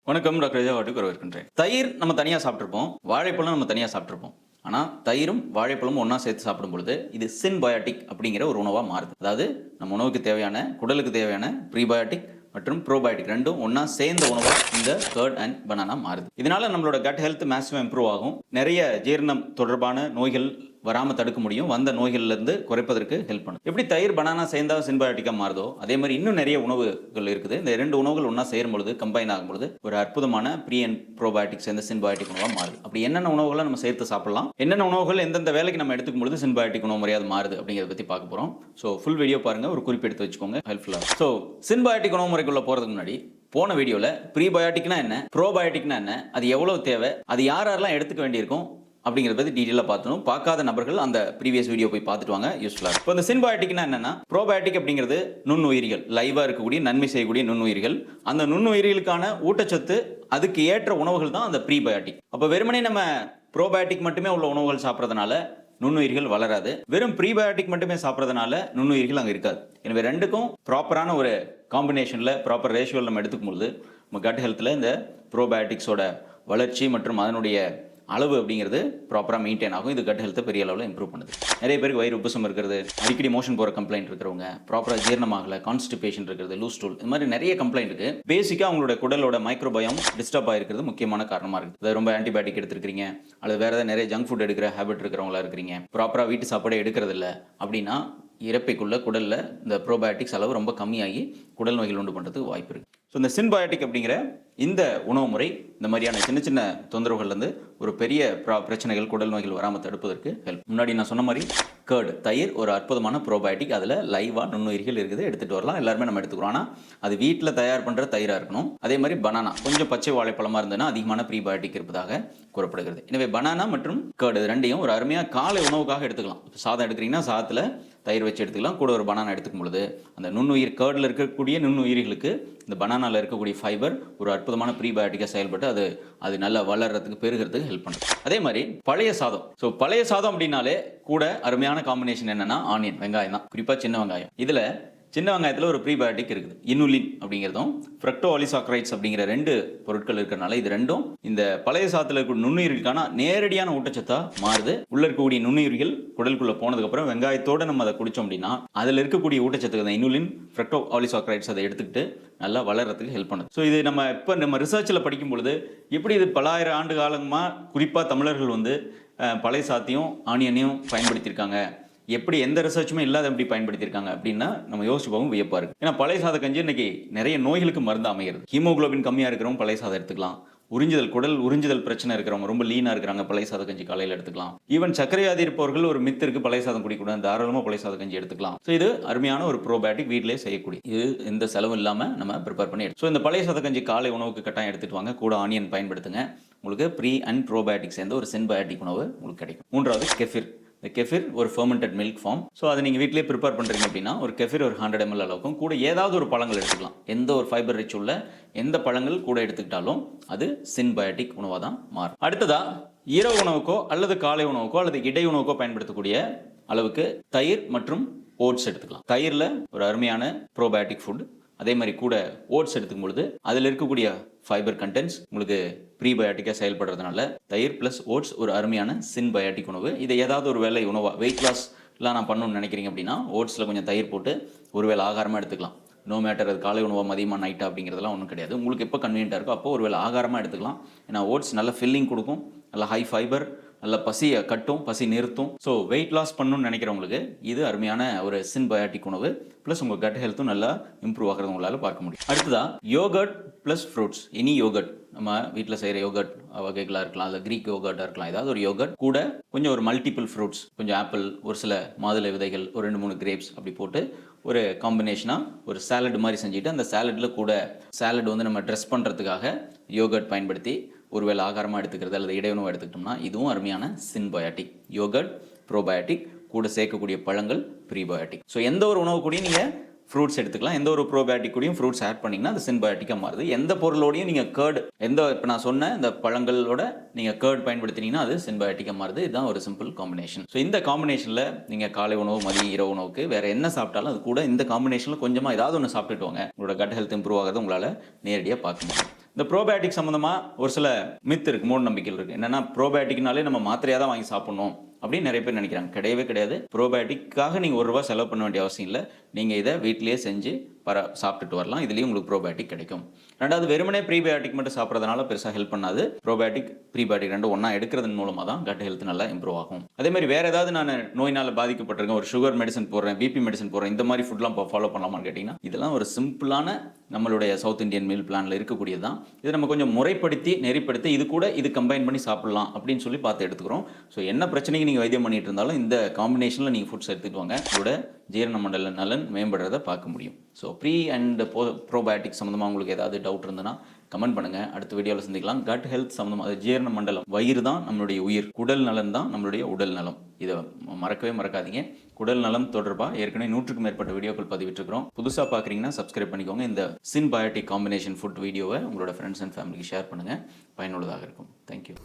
வணக்கம் டாக்டர் ராஜாவாட்டுக்கு வரவேற்கின்றேன். தயிர் நம்ம தனியாக சாப்பிட்ருப்போம், வாழைப்பழம் நம்ம தனியாக சாப்பிட்ருப்போம். ஆனால் தயிரும் வாழைப்பழமும் ஒன்றா சேர்த்து சாப்பிடும் பொழுது இது சின்பயாட்டிக் அப்படிங்கிற ஒரு உணவாக மாறுது. அதாவது நம்ம உணவுக்கு தேவையான குடலுக்கு தேவையான ப்ரீபயாட்டிக் மற்றும் ப்ரோபயாட்டிக் ரெண்டும் ஒன்றா சேர்ந்த உணவாக இந்த கர்ட் அண்ட் பனானா மாறுது. இதனால நம்மளோட கட் ஹெல்த் மேக்ஸிமம் இம்ப்ரூவ் ஆகும். நிறைய ஜீரணம் தொடர்பான நோய்கள் வராமல் தடுக்க முடியும். வந்த நோய்கள்லேருந்து குறைப்பதற்கு ஹெல்ப் பண்ணும். எப்படி தயிர் பனானா சேர்ந்தா சின்பயாட்டிக்காக மாறுதோ அதே மாதிரி இன்னும் நிறைய உணவுகள் இருக்குது. இந்த இரண்டு உணவுகள் ஒன்றா சேரும் பொழுது கம்பைன் ஆகும் பொழுது ஒரு அற்புதமான ப்ரீ அண்ட் ப்ரோபயாட்டிக் சேர்ந்த சின்பயாட்டிக் உணவாக மாறுது. அப்படி என்னென்ன உணவுகளை நம்ம சேர்த்து சாப்பிடலாம், என்னென்ன உணவுகள் எந்தெந்த வேலைக்கு நம்ம எடுத்துக்கும் பொழுது சின்பயாட்டிக் உணவு முறையாக மாறுது அப்படிங்கிறத பற்றி பார்க்க போகிறோம். ஸோ ஃபுல் வீடியோ பாருங்கள், ஒரு குறிப்பு எடுத்து வச்சுக்கோங்க, ஹெல்ப்ஃபுல்லாக. ஸோ சின்பயாட்டிக் உணவு முறைக்குள்ள போகிறதுக்கு முன்னாடி போன வீடியோவில் ப்ரீபயாட்டிக்னா என்ன, ப்ரோபயாட்டிக்னா என்ன, அது எவ்வளவு தேவை, அது யாரெல்லாம் எடுத்துக்க வேண்டியிருக்கும் அப்படிங்கிறத பற்றி டீட்டெயிலாக பார்த்துணும். பார்க்காத நபர்கள் அந்த ப்ரீவியஸ் வீடியோ போய் பார்த்துட்டு வாங்க, யூஸ்ஃபுல்லாக. இப்போ இந்த சின்பயாட்டிக்னா என்னன்னா, ப்ரோபயாட்டிக் அப்படிங்கிறது நுண்ணுயிரிகள், லைவாக இருக்கக்கூடிய நன்மை செய்யக்கூடிய நுண்ணுயிரிகள். அந்த நுண்ணுயிரிகளுக்கான ஊட்டச்சத்து அதுக்கு ஏற்ற உணவுகள் தான் அந்த ப்ரீபயாட்டிக். அப்போ வெறுமனே நம்ம ப்ரோபயாட்டிக் மட்டுமே உள்ள உணவுகள் சாப்பிட்றதுனால நுண்ணுயிர்கள் வளராது. வெறும் ப்ரீபயாட்டிக் மட்டுமே சாப்பிட்றதுனால நுண்ணுயிர்கள் அங்கே இருக்காது. எனவே ரெண்டுக்கும் ப்ராப்பரான ஒரு காம்பினேஷனில் ப்ராப்பர் ரேஷியோவில் நம்ம எடுத்துக்கும் பொழுது நம்ம கட் ஹெல்த்தில் இந்த ப்ரோபயாட்டிக்ஸோட வளர்ச்சி மற்றும் அதனுடைய அளவு அப்படிங்கிறது ப்ராப்பராக மெயின்டைன் ஆகும். இது கட் ஹெல்த்தை பெரிய அளவில் இம்ப்ரூவ் பண்ணுது. நிறைய பேருக்கு வயிறு உப்புசம் இருக்கிறது, அடிக்கடி மோஷன் போகிற கம்ப்ளைண்ட் இருக்கிறவங்க, ப்ராப்பராக ஜீரணமாகலை, கான்ஸ்டிபேஷன் இருக்கிறது, லூஸ் ஸ்டூல், இது மாதிரி நிறைய கம்ப்ளைண்ட் இருக்குது. பேசிக்காக அவங்களோட குடலோட மைக்ரோபயம் டிஸ்டர்ப் ஆகிருக்கிறது முக்கியமான காரணமாக இருக்குது. அது ரொம்ப ஆன்டிபயோட்டிக் எடுத்துருக்கீங்க, அல்லது வேறு ஏதாவது நிறைய ஜங்க் ஃபுட் எடுக்கிற ஹேபிட் இருக்கிறவங்களா இருக்கிறீங்க, ப்ராப்பராக வீட்டு சாப்பாடே எடுக்கிறது இல்லை அப்படின்னா இறப்பைக்குள்ள குடலில் இந்த ப்ரோபயாட்டிக்ஸ் அளவு ரொம்ப கம்மியாகி குடல் நோய்கள் உண்டு பண்ணுறதுக்கு வாய்ப்பு இருக்குது. ஸோ இந்த சின்பயாட்டிக் அப்படிங்கிற இந்த உணவு முறை இந்த மாதிரியான சின்ன சின்ன தொந்தரவுகள்லேருந்து ஒரு பெரிய பிரச்சனைகள், குடல் நோய்கள் வராமல் தடுப்பதற்கு ஹெல்ப். முன்னாடி நான் சொன்ன மாதிரி கர்டு, தயிர் ஒரு அற்புதமான ப்ரோபயாட்டிக். அதில் லைவாக நுண்ணுயிர்கள் இருக்குது, எடுத்துகிட்டு வரலாம், எல்லாருமே நம்ம எடுத்துக்கிறோம். ஆனால் அது வீட்டில் தயார் பண்ணுற தயிராக இருக்கணும். அதே மாதிரி பனானா கொஞ்சம் பச்சை வாழைப்பழமாக இருந்ததுன்னா அதிகமான ப்ரீபயாட்டிக் இருப்பதாக கூறப்படுகிறது. எனவே பனானா மற்றும் கர்டு இது ரெண்டையும் ஒரு அருமையாக காலை உணவுக்காக எடுத்துக்கலாம். சாதம் எடுக்கிறீங்கன்னா சாதத்தில் தயிர் வச்சு எடுத்துக்கலாம், கூட ஒரு பனானா எடுத்துக்கும் பொழுது அந்த நுண்ணுயிர் கர்டில் இருக்கக்கூடிய நுண்ணுயிர்களுக்கு இந்த பனானாவில் இருக்கக்கூடிய ஃபைபர் ஒரு அற்புதமான ப்ரீபயாட்டிக்காக செயல்பட்டு அது நல்லா வளர்கிறதுக்கு பெருகிறதுக்கு ஹெல்ப் பண்ணுது. அதே மாதிரி பழைய சாதம். ஸோ பழைய சாதம் அப்படின்னாலே கூட அருமையான காம்பினேஷன் என்னன்னா ஆனியன், வெங்காயம் தான், குறிப்பாக சின்ன வெங்காயம். இதில் சின்ன வெங்காயத்தில் ஒரு ப்ரீபயாட்டிக் இருக்குது, இனுலின் அப்படிங்கிறதும் ஃப்ரக்டோஆலிசாக்கரைட்ஸ் அப்படிங்கிற ரெண்டு பொருட்கள் இருக்கிறனால இது ரெண்டும் இந்த பழைய சாதத்தில் இருக்கக்கூடிய நுண்ணுயிர்களுக்கான நேரடியான ஊட்டச்சத்தாக மாறுது. உள்ள இருக்கக்கூடிய நுண்ணுயிர்கள் குடலுக்குள்ள போனதுக்கப்புறம் வெங்காயத்தோடு நம்ம அதை குடித்தோம் அப்படின்னா அதில் இருக்கக்கூடிய ஊட்டச்சத்து அந்த இனுலின் ஃப்ரக்டோஆலிசாக்கரைட்ஸ் அதை எடுத்துக்கிட்டு நல்லா வளர்கிறதுக்கு ஹெல்ப் பண்ணுது. ஸோ இது நம்ம ரிசர்ச்சில் படிக்கும் பொழுது எப்படி இது பல ஆயிரம் ஆண்டு காலமாக குறிப்பாக தமிழர்கள் பழைய சாத்தியும் ஆனியனையும் பயன்படுத்தியிருக்காங்க, எப்படி எந்த ரிசர்ச்சுமே இல்லாத எப்படி பயன்படுத்தியிருக்காங்க அப்படின்னா நம்ம யோசிச்சு போகும் வியப்பாக இருக்குது. ஏன்னா பழைய சாத கஞ்சி இன்னைக்கு நிறைய நோய்களுக்கு மருந்து அமைகிறது. ஹீமோகுளோபின் கம்மியாக இருக்கிறவங்க பழைய சாதம் எடுத்துக்கலாம். குடல் உறிஞ்சுதல் பிரச்சனை இருக்கிறவங்க, ரொம்ப லீனாக இருக்கிறாங்க, பழைய சாத கஞ்சி காலையில் எடுத்துக்கலாம். ஈவன் சர்க்கரை வியாதி இருப்பவர்கள் ஒரு மித்து இருக்கு, பழைய சாதம் குடிக்கூடாது, தாராளமாக பழைய சாத கஞ்சி எடுத்துக்கலாம். ஸோ இது அருமையான ஒரு ப்ரோபயாட்டிக், வீட்டிலே செய்யக்கூடிய, இது எந்த செலவும் இல்லாமல் நம்ம ப்ரிப்பேர் பண்ணி எடுத்து. ஸோ இந்த பழைய சாத கஞ்சி காலை உணவுக்கு கட்டாயம் எடுத்துட்டு வாங்க, கூட ஆனியன் பயன்படுத்துங்க. உங்களுக்கு ப்ரீ அண்ட் ப்ரோபயாட்டிக் சேர்ந்த ஒரு சின்பயாட்டிக் உணவு உங்களுக்கு கிடைக்கும். மூன்றாவது கெஃபிர். இந்த கெஃபிர் ஒரு ஃபெர்மெண்டட் மில்க் ஃபார்ம். ஸோ அதை நீங்கள் வீட்டிலே ப்ரிப்பேர் பண்ணுறீங்க அப்படின்னா ஒரு கெஃபிர் ஒரு 100 ml அளவுக்கும், கூட ஏதாவது ஒரு பழங்கள் எடுத்துக்கலாம். எந்த ஒரு ஃபைபர் ரிச் உள்ள எந்த பழங்கள் கூட எடுத்துக்கிட்டாலும் அது சின்பயாட்டிக் உணவாக தான் மாறும். அடுத்ததாக இரவு உணவுக்கோ அல்லது காலை உணவுக்கோ அல்லது இடை உணவுக்கோ பயன்படுத்தக்கூடிய அளவுக்கு தயிர் மற்றும் ஓட்ஸ் எடுத்துக்கலாம். தயிரில் ஒரு அருமையான ப்ரோபயாட்டிக் ஃபுட். அதே மாதிரி கூட ஓட்ஸ் எடுத்துக்கும் பொழுது அதில் இருக்கக்கூடிய ஃபைபர் கண்டென்ட்ஸ் உங்களுக்கு ப்ரீபயாட்டிக்காக செயல்படுறதுனால தயிர் ப்ளஸ் ஓட்ஸ் ஒரு அருமையான சின்பயாட்டிக் உணவு. இதை ஏதாவது ஒரு வேளை உணவாக வெயிட் லாஸ்லாம் நான் பண்ணணும்னு நினைக்கிறீங்க அப்படின்னா ஓட்ஸில் கொஞ்சம் தயிர் போட்டு ஒரு வேளை ஆகாரமாக எடுத்துக்கலாம். நோ மேட்டர் அது காலை உணவாக மதியமாக நைட்டா அப்படிங்கிறதுலாம் ஒன்றும் கிடையாது. உங்களுக்கு எப்போ கன்வீனியன்ட்டாக இருக்கோ அப்போ ஒரு வேளை ஆகாரமாக எடுத்துக்கலாம். ஏன்னா ஓட்ஸ் நல்ல ஃபில்லிங் கொடுக்கும், நல்ல ஹை ஃபைபர், நல்ல பசியை கட்டும், பசி நிறுத்தும். ஸோ வெயிட் லாஸ் பண்ணணும்னு நினைக்கிறவங்களுக்கு இது அருமையான ஒரு சின்பயாட்டிக் உணவு. ப்ளஸ் உங்கள் கட் ஹெல்த்தும் நல்லா இம்ப்ரூவ் ஆகிறது உங்களால் பார்க்க முடியும். அடுத்ததாக yoghurt plus fruits. Any yoghurt, நம்ம வீட்டில் செய்கிற யோகர்ட் வகைகளாக இருக்கலாம், இல்லை க்ரீக் யோகர்ட்டாக இருக்கலாம், ஏதாவது ஒரு யோகர்ட் கூட கொஞ்சம் ஒரு மல்டிபிள் ஃப்ரூட்ஸ், கொஞ்சம் ஆப்பிள், ஒரு சில மாதுளை விதைகள், ஒரு 2-3 கிரேப்ஸ் அப்படி போட்டு ஒரு காம்பினேஷனாக ஒரு சாலட் மாதிரி செஞ்சுட்டு அந்த சாலட்டில் கூட சாலட் நம்ம ட்ரெஸ் பண்ணுறதுக்காக யோகர்ட் பயன்படுத்தி ஒருவேளை ஆகாரமாக எடுத்துக்கிறது அல்லது இடையுணவு எடுத்துக்கிட்டோம்னா இதுவும் அருமையான சின்பயாட்டிக். யோகர்ட் ப்ரோபயாட்டிக், கூட சேர்க்கக்கூடிய பழங்கள் ப்ரீபயாட்டிக். ஸோ எந்த ஒரு உணவு கூடயும் நீங்கள் ஃப்ரூட்ஸ் எடுத்துக்கலாம், எந்த ஒரு ப்ரோபயாட்டிக் கூடயும் ஃப்ரூட்ஸ் ஆட் பண்ணிங்கன்னா அது சின்பயாட்டிக்காக மாறுது. எந்த பொருளோடையும் நீங்கள் கர்டு, இப்போ நான் சொன்ன இந்த பழங்களோட நீங்கள் கர்ட் பயன்படுத்தினீங்கன்னா அது சின்பயாட்டிக்காக மாறுது. இதுதான் ஒரு சிம்பிள் காம்பினேஷன். ஸோ இந்த காம்பினேஷனில் நீங்கள் காலை உணவு, மதியம், இரவு உணவுக்கு வேறு என்ன சாப்பிட்டாலும் அது கூட இந்த காம்பினேஷனில் கொஞ்சமாக ஏதாவது ஒன்று சாப்பிட்டுட்டு வாங்க. உங்களோட கட் ஹெல்த் இம்ப்ரூவ் ஆகிறது உங்களால் நேரடியாக பார்க்க முடியும். இந்த ப்ரோபயோட்டிக் சம்மந்தமாக ஒரு சில மித் இருக்குது, மூட நம்பிக்கைகள் இருக்குது. என்னென்னா ப்ரோபயோட்டிக்னாலே நம்ம மாத்திரையாக தான் வாங்கி சாப்பிட்ணும் அப்படின்னு நிறைய பேர் நினைக்கிறாங்க. கிடையவே கிடையாது. ப்ரோபயோட்டிக்காக நீங்கள் ₹1 செலவு பண்ண வேண்டிய அவசியம் இல்லை. நீங்கள் இதை வீட்டிலேயே செஞ்சு சாப்பிட்டுட்டு வரலாம். இதுலேயும் உங்களுக்கு ப்ரோபயோட்டிக் கிடைக்கும். ரெண்டாவது, வெறுமனே ப்ரீபயோட்டிக் மட்டும் சாப்பிட்றதுனால பெருசாக ஹெல்ப் பண்ணாது. ப்ரோபயோட்டிக் ப்ரீபயோட்டிக் ரெண்டும் ஒன்றா எடுக்கிறதன் மூலமாக தான் கட் ஹெல்த் நல்லா இம்ப்ரூவ் ஆகும். அதே மாதிரி வேறு ஏதாவது நான் நோயினால் பாதிக்கப்பட்டிருக்கேன், ஒரு சுகர் மெடிசன் போடுறேன், பிபி மெடிசன் போடுறேன், இந்த மாதிரி ஃபுட்லாம் ஃபாலோ பண்ணலாமான்னு கேட்டிங்கன்னா, இதெல்லாம் ஒரு சிம்பிளான நம்மளுடைய சவுத் இந்தியன் மீல் பிளானில் இருக்கக்கூடியது தான். இதை நம்ம கொஞ்சம் முறைப்படுத்தி நெறிப்படுத்தி இது கூட இது கம்பைன் பண்ணி சாப்பிடலாம் அப்படின்னு சொல்லி பார்த்து எடுத்துக்கிறோம். ஸோ என்ன பிரச்சனைக்கு நீங்கள் வைத்தியம் பண்ணிட்டு இருந்தாலும் இந்த காம்பினேஷனில் நீங்கள் ஃபுட்ஸ் எடுத்துகிட்டு வாங்க. இதோட ஜீரண மண்டல நலன் மேம்படுறதை பார்க்க முடியும். ஸோ ப்ரீ அண்ட் ப்ரோபயோட்டிக் சம்மந்தமாக உங்களுக்கு ஏதாவது டவுட் இருந்ததுன்னா கமெண்ட் பண்ணுங்கள். அடுத்த வீடியோவில் சந்திக்கலாம். கட் ஹெல்த் சம்மந்தமாக, அது ஜீரண மண்டலம், வயிறு தான் நம்மளுடைய உயிர், குடல் நலன் தான் நம்மளுடைய உடல் நலம். இதை மறக்கவே மறக்காதீங்க. குடல் நலம் தொடர்பாக ஏற்கனவே 100க்கும் மேற்பட்ட வீடியோக்கள் பதிவிட்டுருக்கிறோம். புதுசாக பார்க்குறீங்கன்னா சப்ஸ்கிரைப் பண்ணிக்கோங்க. இந்த சின்பயோட்டிக் காம்பினேஷன் ஃபுட் வீடியோவை உங்களோட ஃப்ரெண்ட்ஸ் அண்ட் ஃபேமிலிக்கு ஷேர் பண்ணுங்கள். பயனுள்ளதாக இருக்கும். தேங்க்யூ.